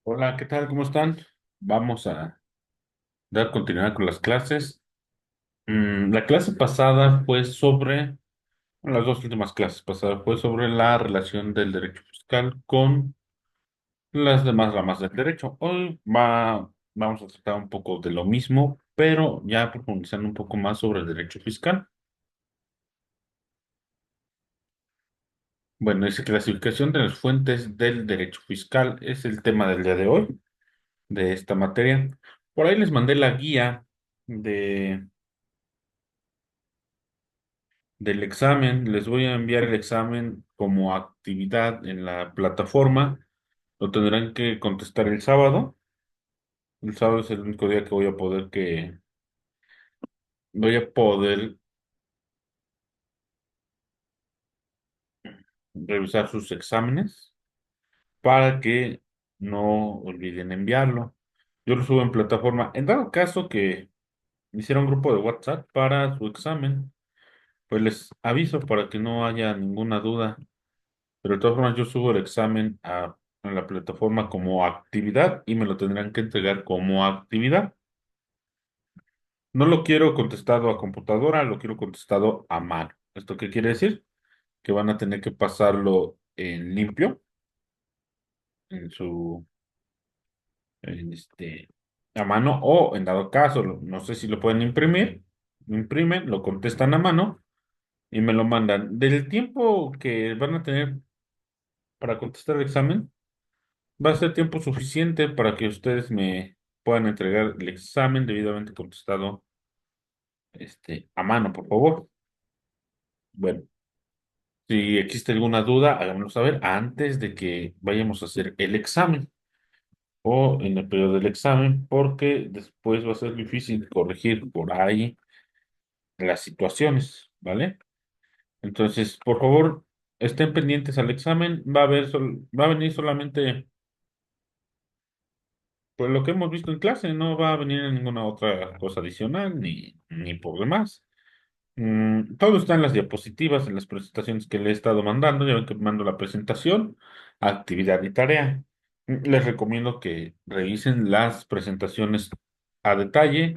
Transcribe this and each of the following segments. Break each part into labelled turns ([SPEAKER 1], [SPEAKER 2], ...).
[SPEAKER 1] Hola, ¿qué tal? ¿Cómo están? Vamos a dar continuidad con las clases. La clase pasada fue sobre, bueno, las dos últimas clases pasadas fue sobre la relación del derecho fiscal con las demás ramas del derecho. Vamos a tratar un poco de lo mismo, pero ya profundizando un poco más sobre el derecho fiscal. Bueno, esa clasificación de las fuentes del derecho fiscal es el tema del día de hoy, de esta materia. Por ahí les mandé la guía de del examen. Les voy a enviar el examen como actividad en la plataforma. Lo tendrán que contestar el sábado. El sábado es el único día que voy a poder revisar sus exámenes para que no olviden enviarlo. Yo lo subo en plataforma. En dado caso que hiciera un grupo de WhatsApp para su examen, pues les aviso para que no haya ninguna duda. Pero de todas formas, yo subo el examen a la plataforma como actividad y me lo tendrán que entregar como actividad. No lo quiero contestado a computadora, lo quiero contestado a mano. ¿Esto qué quiere decir? Que van a tener que pasarlo en limpio, en su, en este, a mano, o en dado caso, no sé si lo pueden imprimir, lo imprimen, lo contestan a mano y me lo mandan. Del tiempo que van a tener para contestar el examen, va a ser tiempo suficiente para que ustedes me puedan entregar el examen debidamente contestado, a mano, por favor. Bueno, si existe alguna duda, háganmelo saber antes de que vayamos a hacer el examen o en el periodo del examen, porque después va a ser difícil corregir por ahí las situaciones, ¿vale? Entonces, por favor, estén pendientes al examen. Va a venir solamente pues lo que hemos visto en clase, no va a venir ninguna otra cosa adicional ni por demás. Todo está en las diapositivas, en las presentaciones que le he estado mandando. Ya ven que mando la presentación, actividad y tarea. Les recomiendo que revisen las presentaciones a detalle.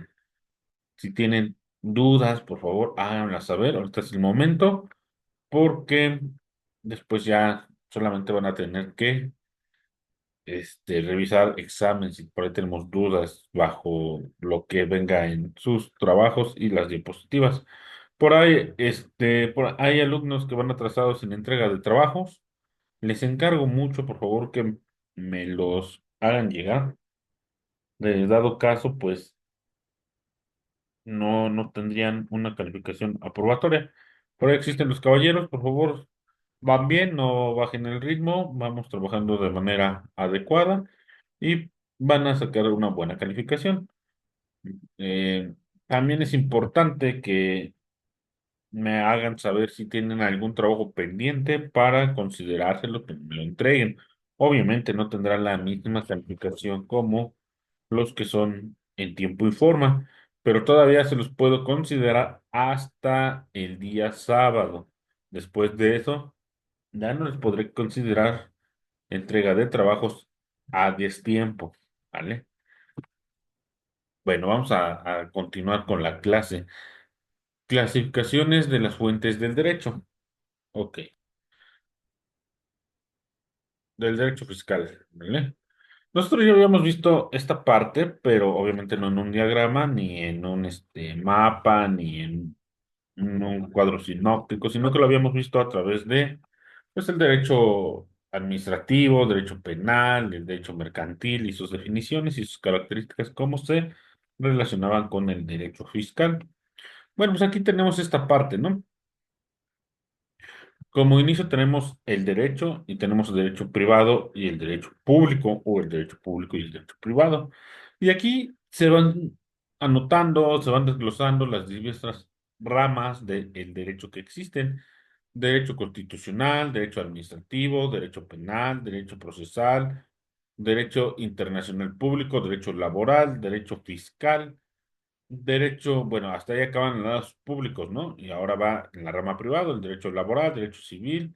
[SPEAKER 1] Si tienen dudas, por favor, háganlas saber. Ahorita es el momento, porque después ya solamente van a tener que revisar exámenes si por ahí tenemos dudas bajo lo que venga en sus trabajos y las diapositivas. Por ahí hay alumnos que van atrasados en entrega de trabajos. Les encargo mucho, por favor, que me los hagan llegar. De dado caso, pues no tendrían una calificación aprobatoria. Por ahí existen los caballeros, por favor, van bien, no bajen el ritmo, vamos trabajando de manera adecuada y van a sacar una buena calificación. Eh, También es importante que me hagan saber si tienen algún trabajo pendiente para considerárselo que me lo entreguen. Obviamente no tendrán la misma calificación como los que son en tiempo y forma, pero todavía se los puedo considerar hasta el día sábado. Después de eso, ya no les podré considerar entrega de trabajos a destiempo, ¿vale? Bueno, vamos a continuar con la clase. Clasificaciones de las fuentes del derecho. Ok, del derecho fiscal, ¿vale? Nosotros ya habíamos visto esta parte, pero obviamente no en un diagrama, ni en un mapa, ni en un cuadro sinóptico, sino que lo habíamos visto a través de pues, el derecho administrativo, derecho penal, el derecho mercantil y sus definiciones y sus características, cómo se relacionaban con el derecho fiscal. Bueno, pues aquí tenemos esta parte, ¿no? Como inicio tenemos el derecho y tenemos el derecho privado y el derecho público o el derecho público y el derecho privado. Y aquí se van anotando, se van desglosando las diversas ramas del derecho que existen. Derecho constitucional, derecho administrativo, derecho penal, derecho procesal, derecho internacional público, derecho laboral, derecho fiscal. Derecho, bueno, hasta ahí acaban los públicos, ¿no? Y ahora va en la rama privada, el derecho laboral, derecho civil,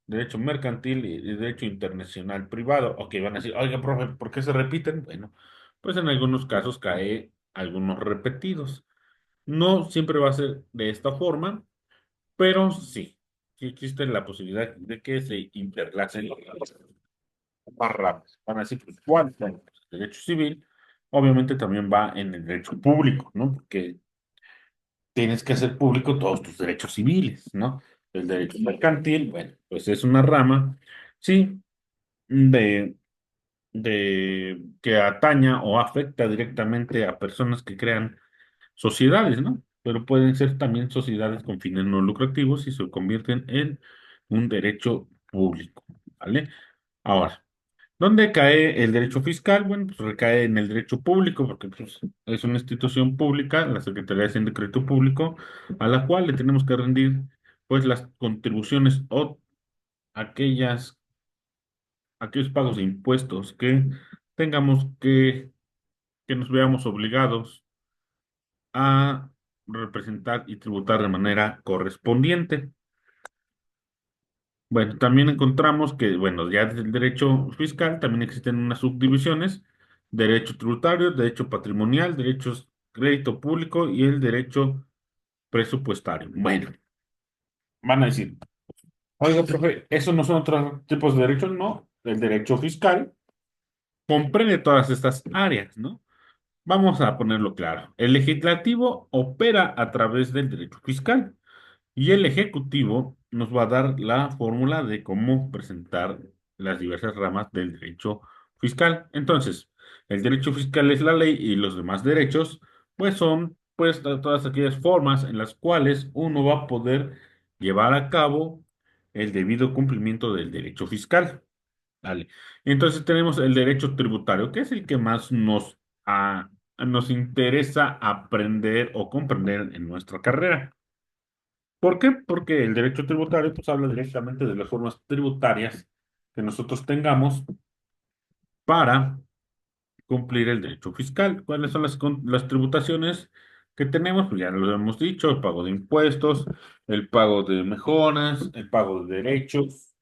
[SPEAKER 1] derecho mercantil y derecho internacional privado. Ok, van a decir, oiga, profe, ¿por qué se repiten? Bueno, pues en algunos casos cae algunos repetidos. No siempre va a ser de esta forma, pero sí, sí existe la posibilidad de que se interlacen más ramas. Van a decir, pues, ¿cuál? Bueno, pues, el derecho civil, obviamente también va en el derecho público, ¿no? Porque tienes que hacer público todos tus derechos civiles, ¿no? El derecho mercantil, bueno, pues es una rama, sí, de, de que ataña o afecta directamente a personas que crean sociedades, ¿no? Pero pueden ser también sociedades con fines no lucrativos y se convierten en un derecho público, ¿vale? Ahora, ¿dónde cae el derecho fiscal? Bueno, pues recae en el derecho público, porque pues, es una institución pública, la Secretaría de Hacienda y Crédito Público, a la cual le tenemos que rendir pues las contribuciones o aquellas, aquellos pagos de impuestos que tengamos que nos veamos obligados a representar y tributar de manera correspondiente. Bueno, también encontramos que, bueno, ya desde el derecho fiscal también existen unas subdivisiones, derecho tributario, derecho patrimonial, derechos crédito público y el derecho presupuestario. Bueno, van a decir, oiga, profe, ¿esos no son otros tipos de derechos? No, el derecho fiscal comprende todas estas áreas, ¿no? Vamos a ponerlo claro. El legislativo opera a través del derecho fiscal. Y el ejecutivo nos va a dar la fórmula de cómo presentar las diversas ramas del derecho fiscal. Entonces, el derecho fiscal es la ley y los demás derechos, pues son pues todas aquellas formas en las cuales uno va a poder llevar a cabo el debido cumplimiento del derecho fiscal. Vale. Entonces tenemos el derecho tributario, que es el que más nos interesa aprender o comprender en nuestra carrera. ¿Por qué? Porque el derecho tributario pues habla directamente de las formas tributarias que nosotros tengamos para cumplir el derecho fiscal. ¿Cuáles son las tributaciones que tenemos? Pues ya lo hemos dicho, el pago de impuestos, el pago de mejoras, el pago de derechos,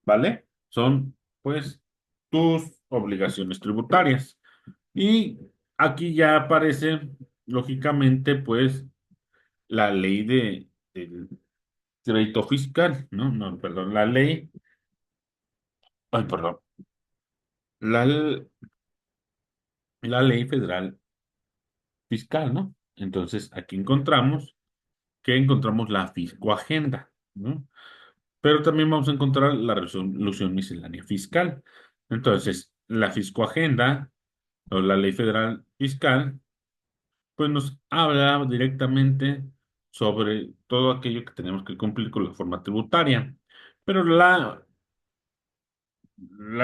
[SPEAKER 1] ¿vale? Son pues tus obligaciones tributarias. Y aquí ya aparece, lógicamente, pues la ley del crédito fiscal, ¿no? No, perdón, ay, perdón, la, la ley federal fiscal, ¿no? Entonces, aquí encontramos la fiscoagenda, ¿no? Pero también vamos a encontrar la resolución miscelánea fiscal. Entonces, la fiscoagenda o la ley federal fiscal, pues nos habla directamente sobre todo aquello que tenemos que cumplir con la forma tributaria. Pero la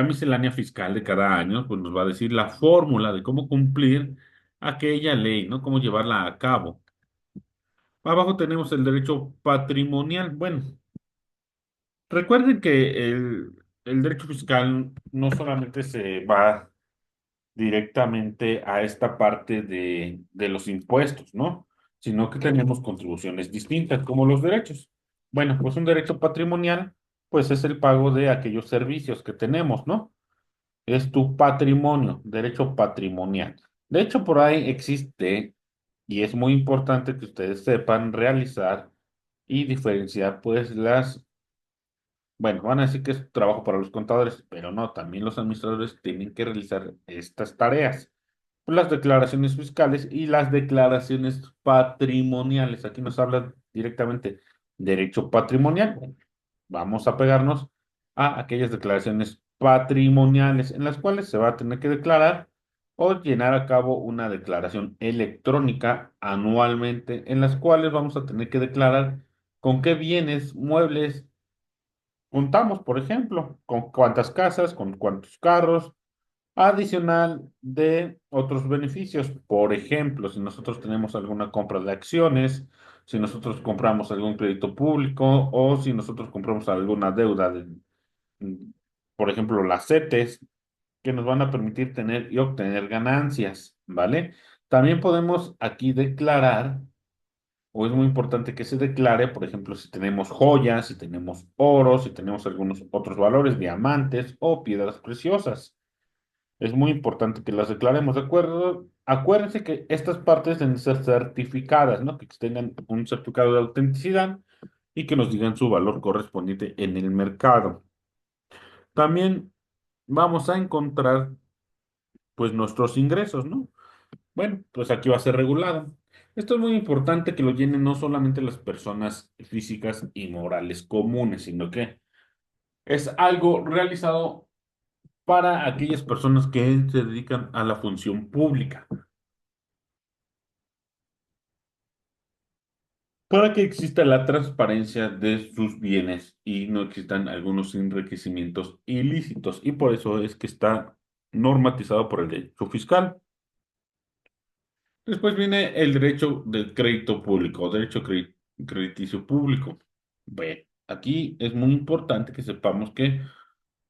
[SPEAKER 1] miscelánea fiscal de cada año, pues nos va a decir la fórmula de cómo cumplir aquella ley, ¿no? Cómo llevarla a cabo. Abajo tenemos el derecho patrimonial. Bueno, recuerden que el derecho fiscal no solamente se va directamente a esta parte de los impuestos, ¿no? Sino que tenemos contribuciones distintas, como los derechos. Bueno, pues un derecho patrimonial, pues es el pago de aquellos servicios que tenemos, ¿no? Es tu patrimonio, derecho patrimonial. De hecho, por ahí existe, y es muy importante que ustedes sepan realizar y diferenciar, pues bueno, van a decir que es trabajo para los contadores, pero no, también los administradores tienen que realizar estas tareas. Las declaraciones fiscales y las declaraciones patrimoniales. Aquí nos habla directamente derecho patrimonial. Vamos a pegarnos a aquellas declaraciones patrimoniales en las cuales se va a tener que declarar o llenar a cabo una declaración electrónica anualmente, en las cuales vamos a tener que declarar con qué bienes muebles contamos, por ejemplo, con cuántas casas, con cuántos carros, adicional de otros beneficios. Por ejemplo, si nosotros tenemos alguna compra de acciones, si nosotros compramos algún crédito público o si nosotros compramos alguna deuda mm, por ejemplo, las CETES, que nos van a permitir tener y obtener ganancias, ¿vale? También podemos aquí declarar o es muy importante que se declare, por ejemplo, si tenemos joyas, si tenemos oro, si tenemos algunos otros valores, diamantes o piedras preciosas. Es muy importante que las declaremos. Acuérdense que estas partes deben ser certificadas, ¿no? Que tengan un certificado de autenticidad y que nos digan su valor correspondiente en el mercado. También vamos a encontrar, pues, nuestros ingresos, ¿no? Bueno, pues aquí va a ser regulado. Esto es muy importante que lo llenen no solamente las personas físicas y morales comunes, sino que es algo realizado para aquellas personas que se dedican a la función pública, para que exista la transparencia de sus bienes y no existan algunos enriquecimientos ilícitos. Y por eso es que está normatizado por el derecho fiscal. Después viene el derecho del crédito público, o derecho crediticio público. Bueno, aquí es muy importante que sepamos que,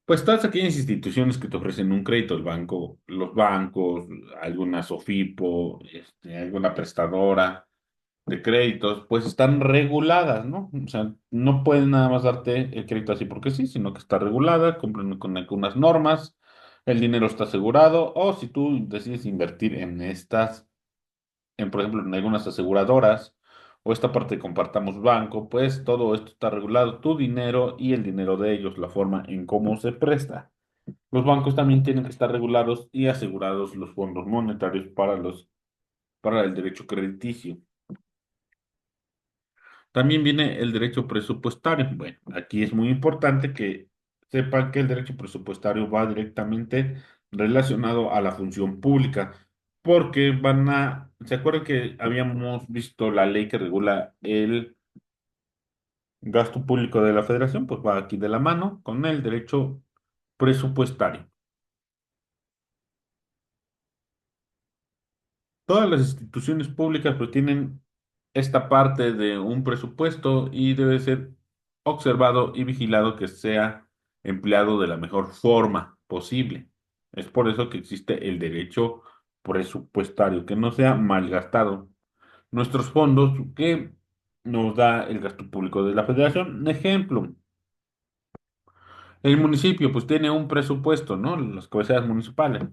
[SPEAKER 1] pues, todas aquellas instituciones que te ofrecen un crédito, el banco, los bancos, alguna SOFIPO, alguna prestadora de créditos, pues están reguladas, ¿no? O sea, no pueden nada más darte el crédito así porque sí, sino que está regulada, cumplen con algunas normas, el dinero está asegurado, o si tú decides invertir en estas por ejemplo, en algunas aseguradoras o esta parte de compartamos banco, pues todo esto está regulado, tu dinero y el dinero de ellos, la forma en cómo se presta. Los bancos también tienen que estar regulados y asegurados los fondos monetarios para el derecho crediticio. También viene el derecho presupuestario. Bueno, aquí es muy importante que sepan que el derecho presupuestario va directamente relacionado a la función pública, porque ¿se acuerdan que habíamos visto la ley que regula el gasto público de la Federación? Pues va aquí de la mano con el derecho presupuestario. Todas las instituciones públicas pues tienen esta parte de un presupuesto y debe ser observado y vigilado que sea empleado de la mejor forma posible. Es por eso que existe el derecho presupuestario, que no sea malgastado. Nuestros fondos que nos da el gasto público de la Federación. Ejemplo, el municipio pues tiene un presupuesto, ¿no? Las cabeceras municipales.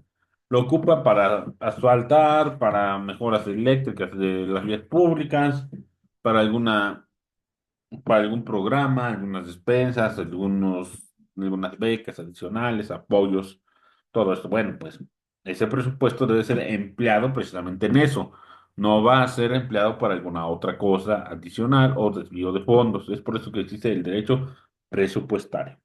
[SPEAKER 1] Lo ocupa para asfaltar, para mejoras eléctricas de las vías públicas, para para algún programa, algunas despensas, algunas becas adicionales, apoyos, todo esto. Bueno, pues ese presupuesto debe ser empleado precisamente en eso. No va a ser empleado para alguna otra cosa adicional o desvío de fondos. Es por eso que existe el derecho presupuestario.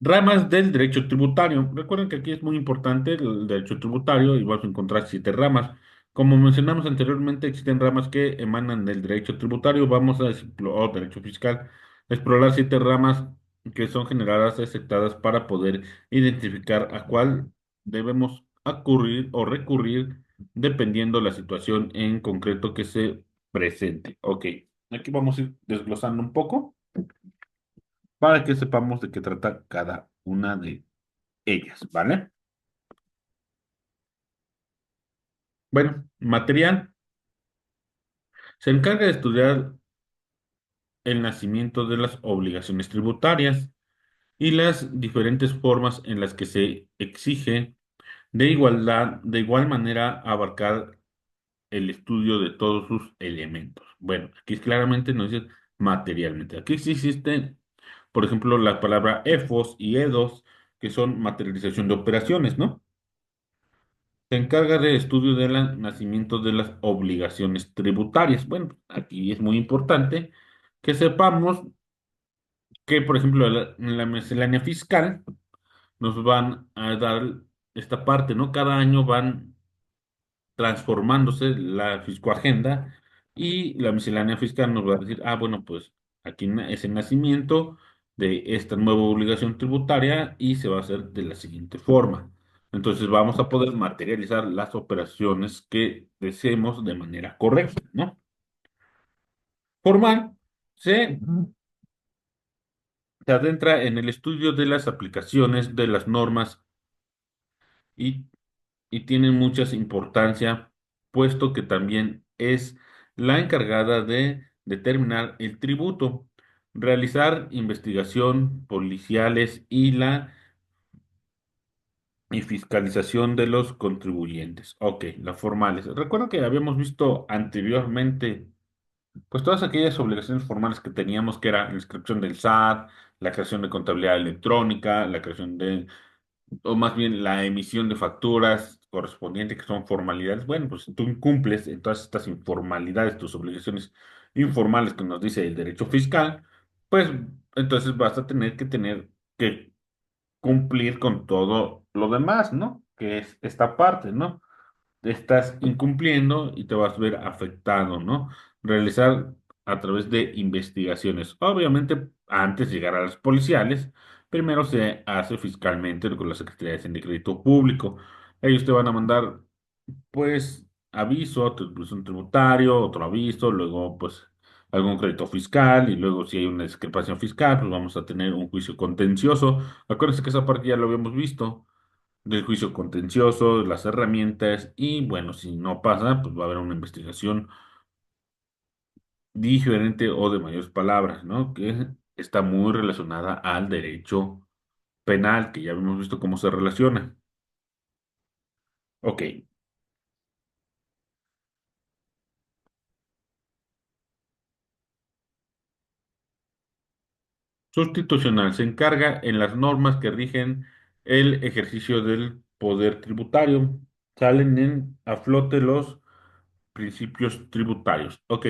[SPEAKER 1] Ramas del derecho tributario. Recuerden que aquí es muy importante el derecho tributario y vas a encontrar 7 ramas. Como mencionamos anteriormente, existen ramas que emanan del derecho tributario. Vamos a explorar derecho fiscal, explorar 7 ramas que son generadas y aceptadas para poder identificar a cuál debemos acudir o recurrir dependiendo la situación en concreto que se presente. Ok, aquí vamos a ir desglosando un poco para que sepamos de qué trata cada una de ellas, ¿vale? Bueno, material se encarga de estudiar el nacimiento de las obligaciones tributarias y las diferentes formas en las que se exige de igual manera abarcar el estudio de todos sus elementos. Bueno, aquí claramente nos dice materialmente. Aquí sí existen, por ejemplo, la palabra EFOS y EDOS, que son materialización de operaciones, ¿no? Se encarga del estudio del nacimiento de las obligaciones tributarias. Bueno, aquí es muy importante que sepamos que, por ejemplo, en la miscelánea fiscal nos van a dar esta parte, ¿no? Cada año van transformándose la fiscoagenda y la miscelánea fiscal nos va a decir, ah, bueno, pues aquí es el nacimiento de esta nueva obligación tributaria y se va a hacer de la siguiente forma. Entonces vamos a poder materializar las operaciones que deseemos de manera correcta, ¿no? Formal se adentra en el estudio de las aplicaciones de las normas y, y tienen mucha importancia, puesto que también es la encargada de determinar el tributo, realizar investigación policiales y fiscalización de los contribuyentes. Ok, las formales. Recuerdo que habíamos visto anteriormente, pues todas aquellas obligaciones formales que teníamos, que era la inscripción del SAT, la creación de contabilidad electrónica, la creación de, o más bien la emisión de facturas correspondientes, que son formalidades. Bueno, pues si tú incumples en todas estas informalidades, tus obligaciones informales que nos dice el derecho fiscal, pues entonces vas a tener que cumplir con todo lo demás, ¿no? Que es esta parte, ¿no? Estás incumpliendo y te vas a ver afectado, ¿no? Realizar a través de investigaciones. Obviamente, antes de llegar a las policiales, primero se hace fiscalmente con la Secretaría de Hacienda y Crédito Público. Ellos te van a mandar, pues, aviso, un tributario, otro aviso, luego, pues, algún crédito fiscal y luego si hay una discrepancia fiscal, pues vamos a tener un juicio contencioso. Acuérdense que esa parte ya lo habíamos visto del juicio contencioso, las herramientas y bueno, si no pasa, pues va a haber una investigación diferente o de mayores palabras, ¿no? Que está muy relacionada al derecho penal, que ya hemos visto cómo se relaciona. Ok, sustitucional se encarga en las normas que rigen el ejercicio del poder tributario. Salen a flote los principios tributarios. Ok,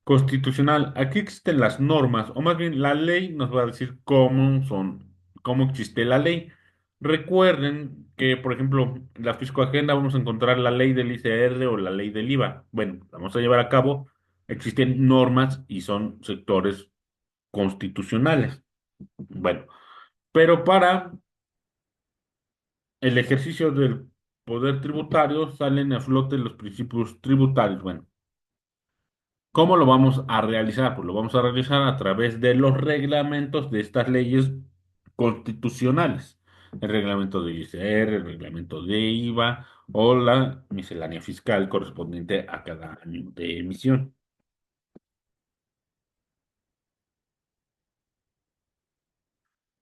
[SPEAKER 1] constitucional. Aquí existen las normas, o más bien la ley nos va a decir cómo son, cómo existe la ley. Recuerden que, por ejemplo, en la Fiscoagenda vamos a encontrar la ley del ICR o la ley del IVA. Bueno, la vamos a llevar a cabo. Existen normas y son sectores constitucionales. Bueno, pero para el ejercicio del poder tributario salen a flote los principios tributarios. Bueno, ¿cómo lo vamos a realizar? Pues lo vamos a realizar a través de los reglamentos de estas leyes constitucionales. El reglamento de ICR, el reglamento de IVA o la miscelánea fiscal correspondiente a cada año de emisión.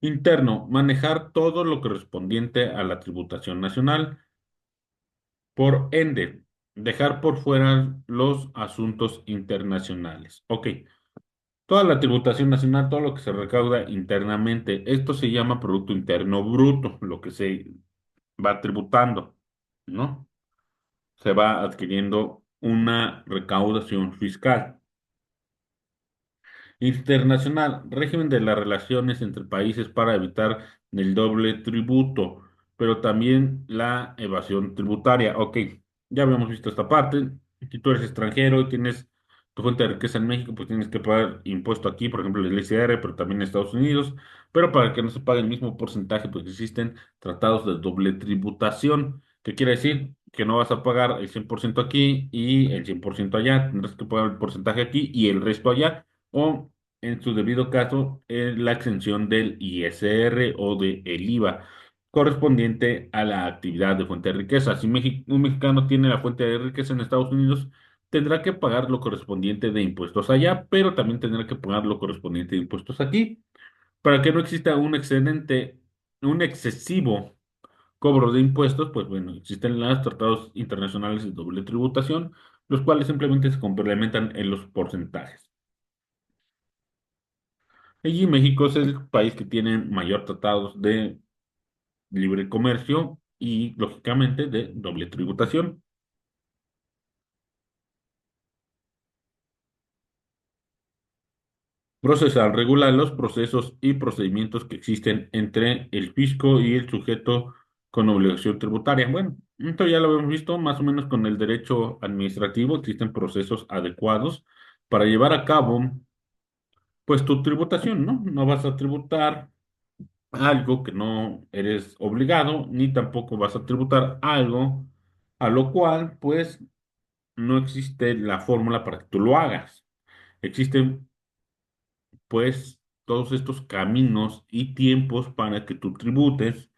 [SPEAKER 1] Interno, manejar todo lo correspondiente a la tributación nacional. Por ende, dejar por fuera los asuntos internacionales. Ok. Toda la tributación nacional, todo lo que se recauda internamente, esto se llama Producto Interno Bruto, lo que se va tributando, ¿no? Se va adquiriendo una recaudación fiscal. Internacional, régimen de las relaciones entre países para evitar el doble tributo, pero también la evasión tributaria. Ok, ya habíamos visto esta parte. Si tú eres extranjero y tienes tu fuente de riqueza en México, pues tienes que pagar impuesto aquí, por ejemplo, el ICR, pero también en Estados Unidos. Pero para que no se pague el mismo porcentaje, pues existen tratados de doble tributación. ¿Qué quiere decir? Que no vas a pagar el 100% aquí y el 100% allá. Tendrás que pagar el porcentaje aquí y el resto allá o en su debido caso la exención del ISR o del IVA correspondiente a la actividad de fuente de riqueza. Si un mexicano tiene la fuente de riqueza en Estados Unidos, tendrá que pagar lo correspondiente de impuestos allá, pero también tendrá que pagar lo correspondiente de impuestos aquí, para que no exista un excedente, un excesivo cobro de impuestos, pues bueno, existen los tratados internacionales de doble tributación, los cuales simplemente se complementan en los porcentajes. Y México es el país que tiene mayor tratados de libre comercio y, lógicamente, de doble tributación. Procesar, regular los procesos y procedimientos que existen entre el fisco y el sujeto con obligación tributaria. Bueno, esto ya lo hemos visto más o menos con el derecho administrativo. Existen procesos adecuados para llevar a cabo, pues, tu tributación, ¿no? No vas a tributar algo que no eres obligado, ni tampoco vas a tributar algo a lo cual, pues, no existe la fórmula para que tú lo hagas. Existen, pues, todos estos caminos y tiempos para que tú tributes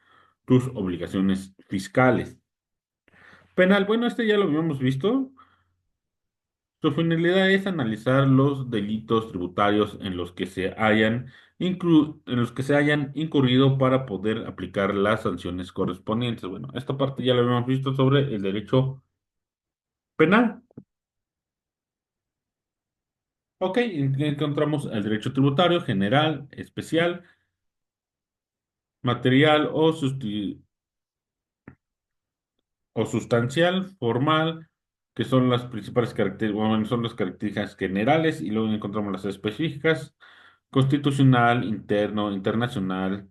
[SPEAKER 1] tus obligaciones fiscales. Penal, bueno, este ya lo habíamos visto. Su finalidad es analizar los delitos tributarios en los que se hayan incurrido para poder aplicar las sanciones correspondientes. Bueno, esta parte ya la habíamos visto sobre el derecho penal. Ok, encontramos el derecho tributario general, especial, material o sustancial, formal, que son las principales características, bueno, son las características generales, y luego encontramos las específicas, constitucional, interno, internacional,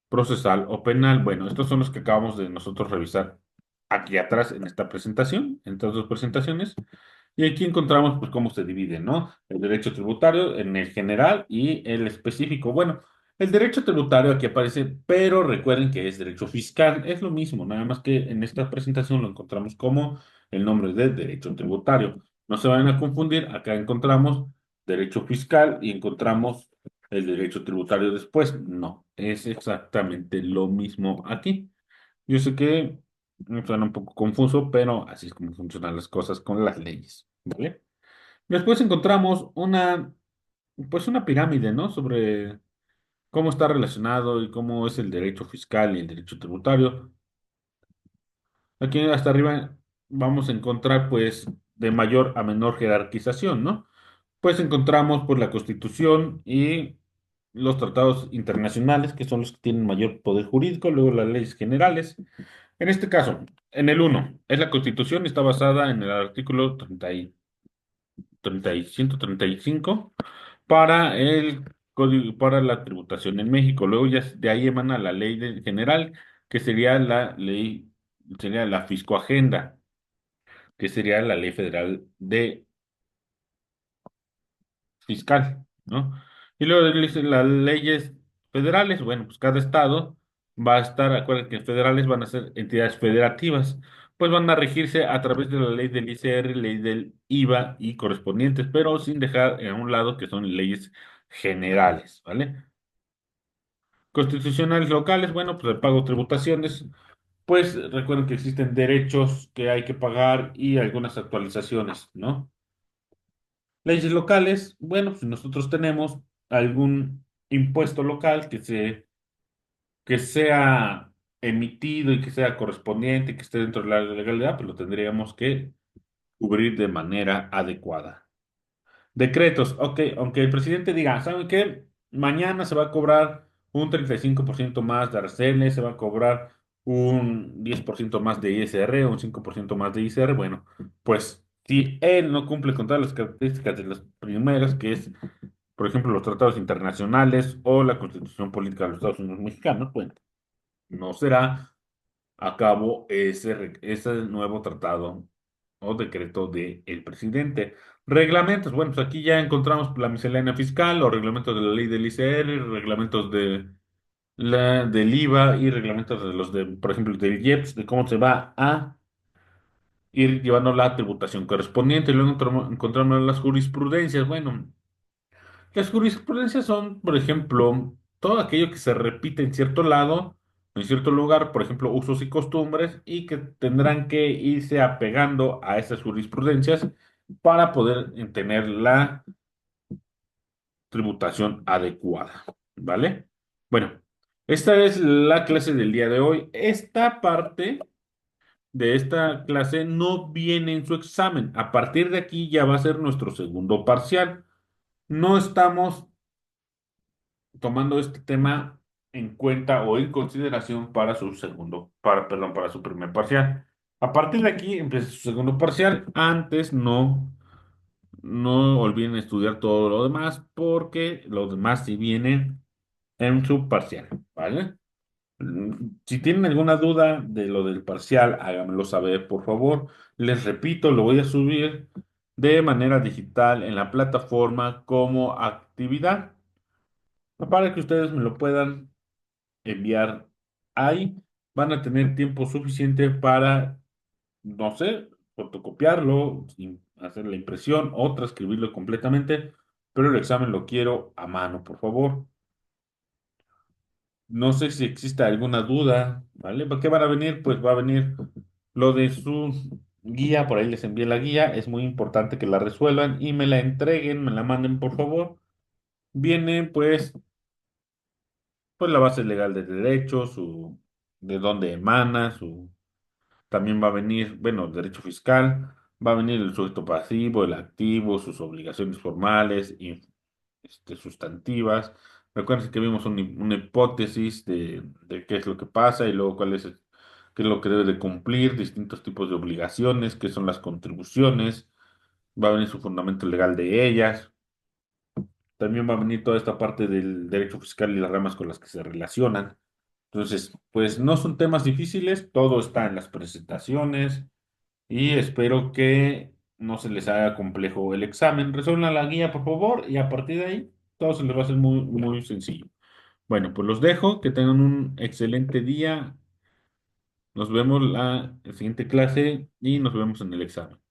[SPEAKER 1] procesal o penal. Bueno, estos son los que acabamos de nosotros revisar aquí atrás en esta presentación, en estas dos presentaciones. Y aquí encontramos pues cómo se divide, ¿no? El derecho tributario en el general y el específico. Bueno, el derecho tributario aquí aparece, pero recuerden que es derecho fiscal. Es lo mismo, nada más que en esta presentación lo encontramos como el nombre de derecho tributario. No se vayan a confundir, acá encontramos derecho fiscal y encontramos el derecho tributario después. No, es exactamente lo mismo aquí. Yo sé que me suena un poco confuso, pero así es como funcionan las cosas con las leyes, ¿vale? Después encontramos pues una pirámide, ¿no? Sobre cómo está relacionado y cómo es el derecho fiscal y el derecho tributario. Aquí hasta arriba vamos a encontrar, pues, de mayor a menor jerarquización, ¿no? Pues encontramos, pues, la Constitución y los tratados internacionales, que son los que tienen mayor poder jurídico, luego las leyes generales. En este caso, en el uno es la Constitución, está basada en el artículo 135 para el código, para la tributación en México. Luego ya de ahí emana la general, que sería la ley, sería la Fiscoagenda, que sería la ley federal de fiscal, ¿no? Y luego dicen las leyes federales, bueno, pues cada estado va a estar, acuérdense que federales van a ser entidades federativas, pues van a regirse a través de la ley del ICR, ley del IVA y correspondientes, pero sin dejar a un lado que son leyes generales, ¿vale? Constitucionales locales, bueno, pues el pago de tributaciones, pues recuerden que existen derechos que hay que pagar y algunas actualizaciones, ¿no? Leyes locales, bueno, si nosotros tenemos algún impuesto local que sea emitido y que sea correspondiente, que esté dentro de la legalidad, pues lo tendríamos que cubrir de manera adecuada. Decretos, ok, aunque el presidente diga, ¿saben qué? Mañana se va a cobrar un 35% más de aranceles, se va a cobrar un 10% más de ISR, un 5% más de ISR. Bueno, pues si él no cumple con todas las características de las primeras, que es, por ejemplo, los tratados internacionales o la Constitución Política de los Estados Unidos Mexicanos, bueno, no será a cabo ese nuevo tratado o decreto del presidente. Reglamentos, bueno, pues aquí ya encontramos la miscelánea fiscal, los reglamentos de la ley del ICR, reglamentos del IVA y reglamentos de los por ejemplo, del IEPS, de cómo se va a ir llevando la tributación correspondiente. Luego encontramos las jurisprudencias. Bueno, las jurisprudencias son, por ejemplo, todo aquello que se repite en cierto lado, en cierto lugar, por ejemplo, usos y costumbres, y que tendrán que irse apegando a esas jurisprudencias para poder tener la tributación adecuada, ¿vale? Bueno, esta es la clase del día de hoy. Esta parte de esta clase no viene en su examen. A partir de aquí ya va a ser nuestro segundo parcial. No estamos tomando este tema en cuenta o en consideración para perdón, para su primer parcial. A partir de aquí empieza su segundo parcial. Antes no olviden estudiar todo lo demás porque lo demás sí viene en su parcial, ¿vale? Si tienen alguna duda de lo del parcial, háganmelo saber, por favor. Les repito, lo voy a subir de manera digital en la plataforma como actividad para que ustedes me lo puedan enviar ahí. Van a tener tiempo suficiente para, no sé, fotocopiarlo, hacer la impresión o transcribirlo completamente, pero el examen lo quiero a mano, por favor. No sé si existe alguna duda, ¿vale? ¿Para qué van a venir? Pues va a venir lo de su guía, por ahí les envié la guía, es muy importante que la resuelvan y me la entreguen, me la manden por favor. Viene pues la base legal de derechos, de dónde emana, también va a venir, bueno, el derecho fiscal, va a venir el sujeto pasivo, el activo, sus obligaciones formales y sustantivas. Recuerden que vimos una hipótesis de qué es lo que pasa y luego qué es lo que debe de cumplir, distintos tipos de obligaciones, qué son las contribuciones, va a venir su fundamento legal de ellas. También va a venir toda esta parte del derecho fiscal y las ramas con las que se relacionan. Entonces, pues no son temas difíciles, todo está en las presentaciones y espero que no se les haga complejo el examen. Resuelvan la guía, por favor, y a partir de ahí todo se les va a hacer muy, muy sencillo. Bueno, pues los dejo, que tengan un excelente día. Nos vemos la siguiente clase y nos vemos en el examen.